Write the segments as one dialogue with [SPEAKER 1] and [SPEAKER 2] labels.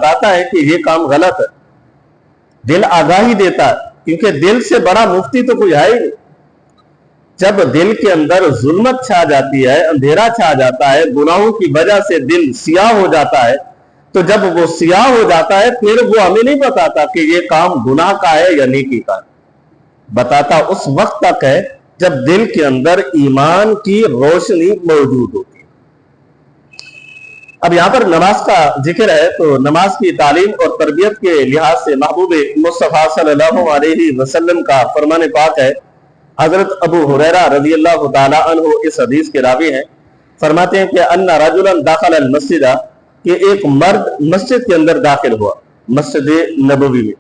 [SPEAKER 1] بتاتا ہے کہ یہ کام غلط ہے، دل آگاہی دیتا ہے، کیونکہ دل سے بڑا مفتی تو کوئی ہے ہی نہیں۔ جب دل کے اندر ظلمت چھا جاتی ہے، اندھیرا چھا جاتا ہے، گناہوں کی وجہ سے دل سیاہ ہو جاتا ہے، تو جب وہ سیاہ ہو جاتا ہے پھر وہ ہمیں نہیں بتاتا کہ یہ کام گناہ کا ہے یا نیکی کا ہے، بتاتا اس وقت تک ہے جب دل کے اندر ایمان کی روشنی موجود ہوتی ہے۔ اب یہاں پر نماز کا ذکر ہے، تو نماز کی تعلیم اور تربیت کے لحاظ سے محبوب مصطفیٰ صلی اللہ علیہ وسلم کا فرمان پاک ہے۔ حضرت ابو ہریرہ رضی اللہ تعالی عنہ اس حدیث کے راوی ہیں، فرماتے ہیں کہ ان رجلا داخل المسجد، کہ ایک مرد مسجد کے اندر داخل ہوا، مسجد نبوی میں،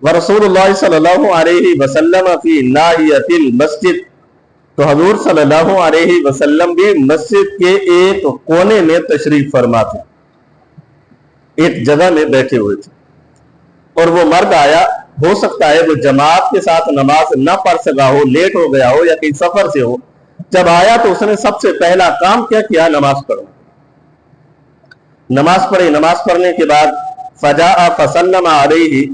[SPEAKER 1] ورسول اللہ صلی اللہ علیہ وسلم فی ناحیۃ المسجد، تو حضور صلی اللہ علیہ وسلم بھی مسجد کے ایک کونے میں تشریف فرما تھے، ایک جگہ میں بیٹھے ہوئے تھے، اور وہ مرد آیا، ہو سکتا ہے وہ جماعت کے ساتھ نماز نہ پڑھ سکا ہو، لیٹ ہو گیا ہو یا کہیں سفر سے ہو، جب آیا تو اس نے سب سے پہلا کام کیا کیا؟ نماز پڑھنا، نماز پڑھی، نماز پڑھنے کے بعد فجاء فسلم علیہ،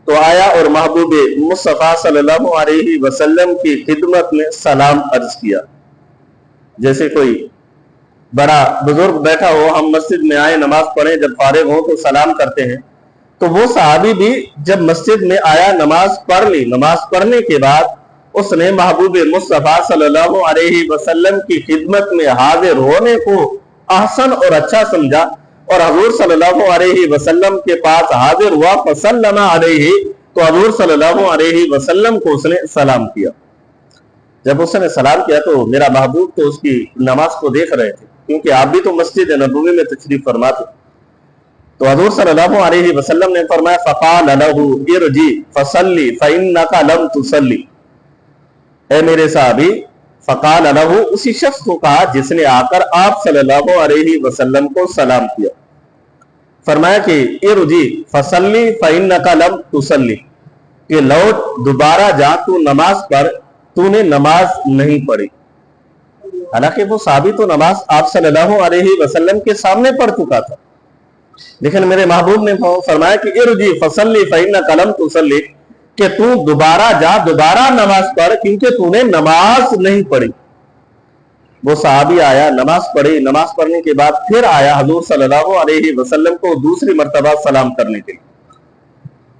[SPEAKER 1] تو آیا اور محبوب مصطفیٰ صلی اللہ علیہ وسلم کی خدمت میں سلام عرض کیا۔ جیسے کوئی بڑا بزرگ بیٹھا ہو، ہم مسجد میں آئے نماز پڑھیں، جب فارغ ہوں تو سلام کرتے ہیں، تو وہ صحابی بھی جب مسجد میں آیا نماز پڑھ لی، نماز پڑھنے کے بعد اس نے محبوب مصطفیٰ صلی اللہ علیہ وسلم کی خدمت میں حاضر ہونے کو احسن اور اچھا سمجھا، اور حضور صلی اللہ علیہ وسلم کے پاس حاضر ہوا، فسلم علیہ، تو حضور صلی اللہ علیہ وسلم کو اس نے سلام کیا۔ جب اس نے سلام کیا تو میرا محبوب تو اس کی نماز کو دیکھ رہے تھے، کیونکہ آپ بھی تو مسجد نبوی میں تشریف فرما تھے، تو حضور صلی اللہ علیہ وسلم نے فرمایا فقال له ارجع فصلی فإنك لم تصلی، اے میرے صحابی، فقال له، اسی شخص کو کہا جس نے آ کر آپ صلی اللہ علیہ وسلم کو سلام کیا، فرمایا کہ ارجع فصلی فإنك لم تصلی، کہ لوٹ دوبارہ جا، تو نماز پڑھ، تو نے نماز نہیں پڑھی۔ حالانکہ وہ صحابی تو نماز آپ صلی اللہ علیہ وسلم کے سامنے پڑھ چکا تھا، لیکن میرے محبوب نے فرمایا کہ ارجع فصلی فإنك لم تصلی، کہ تو دوبارہ جا، دوبارہ نماز پڑھ، کیونکہ تو نے نماز نہیں پڑھی۔ وہ صحابی آیا، نماز پڑھی، نماز پڑھنے کے بعد پھر آیا حضور صلی اللہ علیہ وسلم کو دوسری مرتبہ سلام کرنے کے لیے۔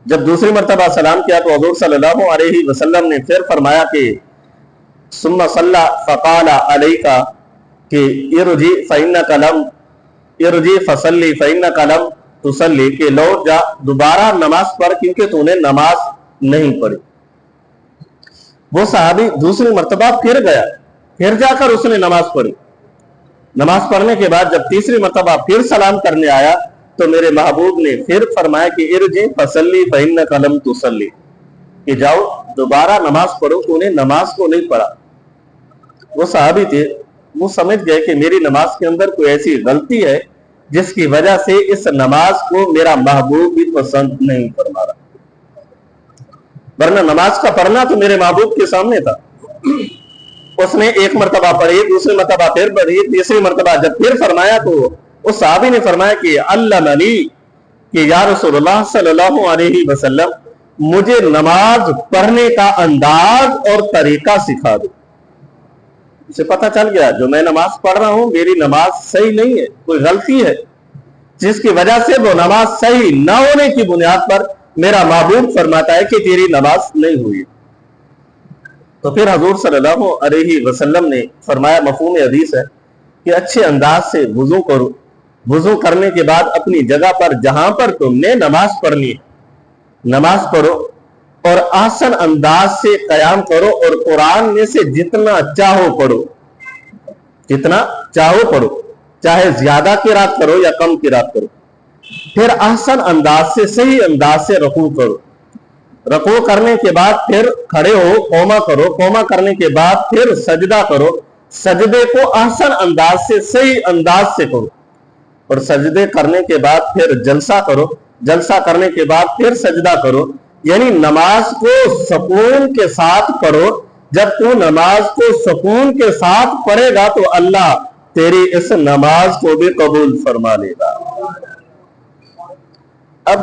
[SPEAKER 1] جب دوسری مرتبہ سلام کیا تو حضور صلی اللہ علیہ وسلم نے پھر فرمایا کہ ثم صلی فقال علیک، کہ ارجع فإنك لم ارجع فصلی فإنك لم تصلی، کہ لوٹ جا، دوبارہ نماز پڑھ، کیونکہ تو نے نماز نہیں پڑھی۔ وہ صحابی دوسری مرتبہ پھر گیا، پھر جا کر اس نے نماز پڑھی، نماز پڑھنے کے بعد جب تیسری مرتبہ پھر سلام کرنے آیا تو میرے محبوب نے پھر فرمایا کہ ارجع فصلی فإنك لم تصلی، کہ جاؤ دوبارہ نماز پڑھو، تو نے نماز کو نہیں پڑھا۔ وہ صحابی تھے، وہ سمجھ گئے کہ میری نماز کے اندر کوئی ایسی غلطی ہے جس کی وجہ سے اس نماز کو میرا محبوب بھی پسند نہیں فرما رہا، ورنہ نماز کا پڑھنا تو میرے محبوب کے سامنے تھا۔ اس نے ایک مرتبہ پڑھی، دوسری مرتبہ پھر پڑھی، تیسری مرتبہ جب پھر فرمایا تو اس صحابی نے فرمایا کہ علمنی، کہ یا رسول اللہ صلی اللہ علیہ وسلم، مجھے نماز پڑھنے کا انداز اور طریقہ سکھا دو۔ اسے پتہ چل گیا جو میں نماز پڑھ رہا ہوں میری نماز صحیح نہیں ہے، کوئی غلطی ہے جس کی وجہ سے وہ نماز صحیح نہ ہونے کی بنیاد پر میرا محبوب فرماتا ہے کہ تیری نماز نہیں ہوئی۔ تو پھر حضور صلی اللہ علیہ وسلم نے فرمایا، مفہوم حدیث ہے کہ اچھے انداز سے وضو کرو، وضو کرنے کے بعد اپنی جگہ پر جہاں پر تم نے نماز پڑھنی ہے نماز پڑھو، اور احسن انداز سے قیام کرو، اور قرآن میں سے جتنا چاہو پڑھو، جتنا چاہو پڑھو، چاہے زیادہ قرات کرو یا کم قرات کرو۔ پھر احسن انداز سے، صحیح انداز سے رکوع کرو، رکوع کرنے کے بعد پھر کھڑے ہو، قوما کرو، قوما کرنے کے بعد پھر سجدہ کرو، سجدے کو احسن انداز سے، صحیح انداز سے کرو، اور سجدے کرنے کے بعد پھر جلسہ کرو، جلسہ کرنے کے بعد پھر سجدہ کرو۔ یعنی نماز کو سکون کے ساتھ پڑھو۔ جب تو نماز کو سکون کے ساتھ پڑھے گا تو اللہ تیری اس نماز کو بھی قبول فرما لے گا۔ اب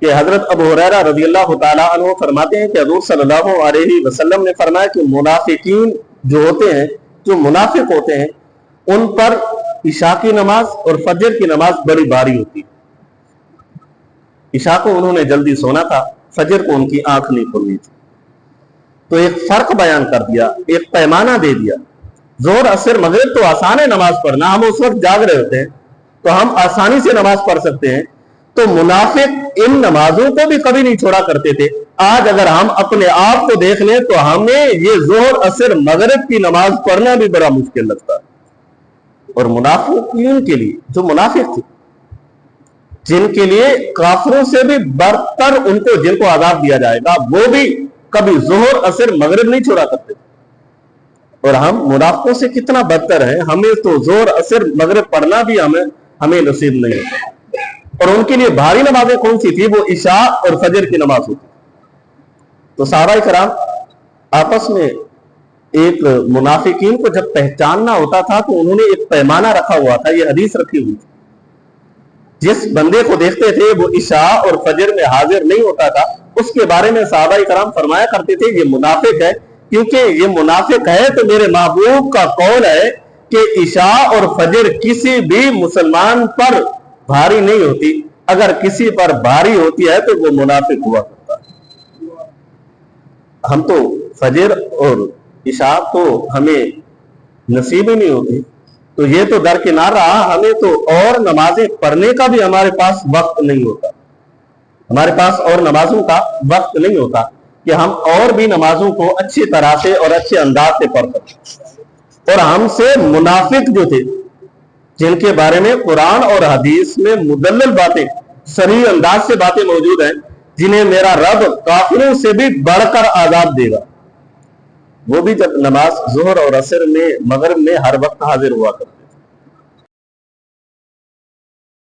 [SPEAKER 1] کہ حضرت ابو ہریرہ رضی اللہ تعالیٰ عنہ فرماتے ہیں کہ حضور صلی اللہ علیہ وسلم نے فرمایا کہ منافقین جو ہوتے ہیں، جو منافق ہوتے ہیں، ان پر عشاء کی نماز اور فجر کی نماز بڑی بھاری ہوتی ہے۔ عشاء کو انہوں نے جلدی سونا تھا، فجر کو ان کی آنکھ نہیں کھلنی تھی۔ تو ایک فرق بیان کر دیا، ایک پیمانہ دے دیا۔ ظہر عصر مغرب تو آسان ہے نماز پڑھنا، ہم اس وقت جاگ رہے ہوتے ہیں تو ہم آسانی سے نماز پڑھ سکتے ہیں۔ تو منافق ان نمازوں کو بھی کبھی نہیں چھوڑا کرتے تھے۔ آج اگر ہم اپنے آپ کو دیکھ لیں تو ہمیں یہ ظہر عصر مغرب کی نماز پڑھنا بھی بڑا مشکل لگتا ہے۔ اور منافقین کے لیے، جو منافق تھے، جن کے لیے کافروں سے بھی برتر ان کو جن کو عذاب دیا جائے گا، وہ بھی کبھی ظہر عصر مغرب نہیں چھوڑا کرتے تھے۔ اور ہم منافقوں سے کتنا بدتر ہیں، ہمیں تو ظہر عصر مغرب پڑھنا بھی ہمیں نصیب نہیں ہے۔ اور ان کے لیے بھاری نمازیں کون سی تھی؟ وہ عشاء اور فجر کی نماز ہوتی۔ تو صحابہ کرام آپس میں ایک منافقین کو جب پہچاننا ہوتا تھا تو انہوں نے ایک پیمانہ رکھا ہوا تھا، یہ حدیث رکھی ہوئی تھی۔ جس بندے کو دیکھتے تھے وہ عشاء اور فجر میں حاضر نہیں ہوتا تھا، اس کے بارے میں صحابہ کرام فرمایا کرتے تھے یہ منافق ہے، کیونکہ یہ منافق ہے تو میرے محبوب کا قول ہے کہ عشاء اور فجر کسی بھی مسلمان پر بھاری نہیں ہوتی، اگر کسی پر بھاری ہوتی ہے تو وہ منافق ہوا کرتا ہے۔ ہم تو فجر اور عشاء تو ہمیں نصیب ہی نہیں ہوتی، تو یہ تو درکنار رہا، ہمیں تو اور نمازیں پڑھنے کا بھی ہمارے پاس وقت نہیں ہوتا، ہمارے پاس اور نمازوں کا وقت نہیں ہوتا کہ ہم اور بھی نمازوں کو اچھی طرح سے اور اچھے انداز سے پڑھ سکیں۔ اور ہم سے منافق جو تھے، جن کے بارے میں قرآن اور حدیث میں مدلل باتیں، صریح انداز سے باتیں موجود ہیں، جنہیں میرا رب کافروں سے بھی بڑھ کر عذاب دے گا، وہ بھی جب نماز ظہر اور عصر میں مغرب میں ہر وقت حاضر ہوا کرتے